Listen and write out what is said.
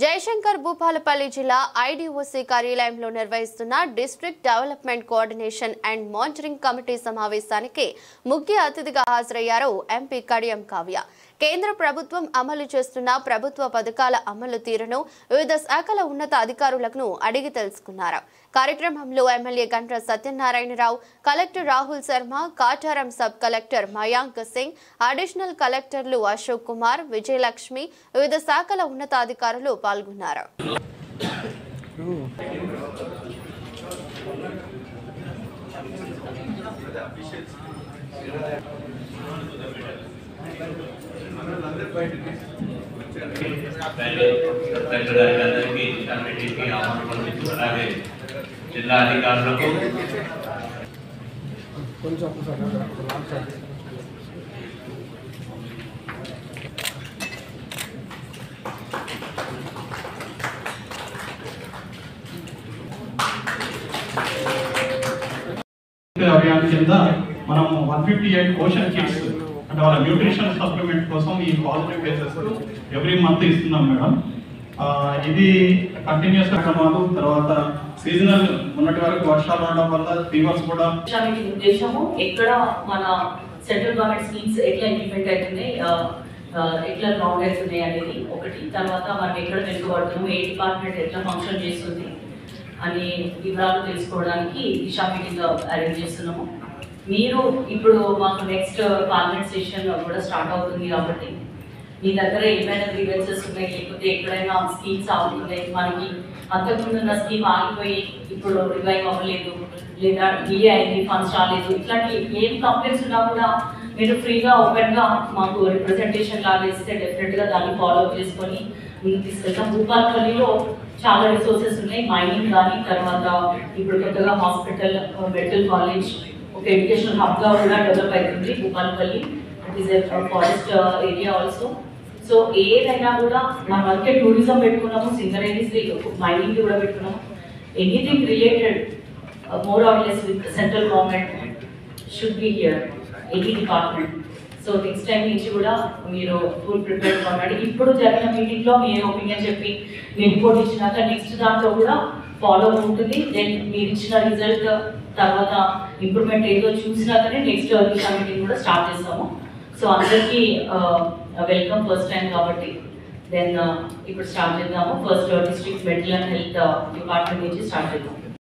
జయశంకర్ భూపాలపల్లి జిల్లా ఐడిఓసి కార్యాలయంలో నిర్వహిస్తున్న district development coordination and monitoring committee సమావేశానికి ముఖ్య అతిథిగా హాజరయ్యారు ఎంపీ కడియం కావ్య. కేంద్ర ప్రభుత్వం అమలు చేస్తున్న ప్రభుత్వ పథకాల అమలు తీరును వివిధ శాఖల ఉన్నత అధికారులను అడిగి తెలుసుకున్నారు. కార్యక్రమంలో MLA Gantra Satyanarayana Rao, collector Rahul Sharma, Kataram sub collector Mayank Singh, additional కలెక్టర్లు అశోక్ కుమార్, విజయలక్ష్మి, వివిధ శాఖల ఉన్నతాధికారులు పాల్గొన్నారు. జిల్లా అధికారులకు అభియాన్ కింద మనం 158 క్వశ్చన్ కిట్స్ అంటే వాళ్ళ న్యూట్రిషన్ సప్లిమెంట్ కోసం ఈ పాజిటివ్ కేసెస్ ఎవ్రీ మంత్ ఇస్తున్నాం మేడం. ఇది కంటిన్యూస్ క్రమాలు తర్వాత సీజనల్ ఉన్నటి వరకు వర్షాలు రావడం వల్ల ఫీవర్స్ కూడా ఉద్దేశము ఎక్కడ మన సెంట్రల్ గవర్నమెంట్ స్కీమ్స్ ఎట్లా ఇంప్లిమెంట్ అవుతున్నాయి, ఎట్లా గ్రౌండ్ అవుతున్నాయి అనేది ఒకటి. తర్వాత మనం ఎక్కడ వెనుకబడుతున్నాము, ఏ డిపార్ట్మెంట్ ఎట్లా ఫంక్షన్ చేస్తుంది అని వివరాలు తెలుసుకోవడానికి దిశా మీటింగ్ అరేంజ్ చేస్తున్నాము. మీరు ఇప్పుడు మాకు నెక్స్ట్ పార్లమెంట్ సెషన్ కూడా స్టార్ట్ అవుతుంది కాబట్టి మీ దగ్గర ఏమైనా గ్రీవెన్సెస్ ఉన్నాయి, లేకపోతే ఎక్కడైనా స్కీమ్స్ ఆగుతున్నాయి, మనకి అంతకుముందు ఉన్న స్కీమ్ ఆగిపోయి ఇప్పుడు రివైవ్ అవ్వలేదు, లేదా డిఏ అయింది, ఫండ్స్ రాలేదు, ఇట్లాంటి ఏం కంప్లైంట్స్ ఉన్నా కూడా మీరు ఫ్రీగా ఓపెన్గా మాకు రిప్రజెంటేషన్ లాగా ఇస్తే డెఫినెట్గా దాన్ని ఫాలో అప్ చేసుకొని ముందుకు తీసుకెళ్తాం. భూపాలపల్లిలో చాలా రిసోర్సెస్ ఉన్నాయి, మైనింగ్ కానీ, తర్వాత ఇప్పుడు కొత్తగా హాస్పిటల్, మెడికల్ కాలేజ్, ఒక ఎడ్యుకేషనల్ హబ్గా కూడా డెవలప్ అవుతుంది Bhupalpally. It is a forest area also. So ఏదైనా కూడా మన వరకే టూరిజం పెట్టుకున్నాము, సింగరేణీస్ మైనింగ్ కూడా పెట్టుకున్నాము. Anything related more or less with central government should be here, any department. So next time నుంచి కూడా మీరు ఫుల్ ప్రిపేర్ కావాలి. ఇప్పుడు జరిగిన మీటింగ్లో మీరు ఒపీనియన్ చెప్పి మీరు రిపోర్ట్ ఇచ్చినాక నెక్స్ట్ దాంట్లో కూడా ఫాలో ఉంటుంది. దెన్ మీరు ఇచ్చిన రిజల్ట్ తర్వాత ఇంప్రూవ్మెంట్ ఏదో చూసినాకనే నెక్స్ట్ దిశా మీటింగ్ కూడా స్టార్ట్ చేస్తాము. సో అందరికీ వెల్కమ్, ఫస్ట్ టైం కాబట్టి. దెన్ ఇప్పుడు స్టార్ట్ చేద్దాము. First district mental and health department నుంచి స్టార్ట్ చేద్దాం.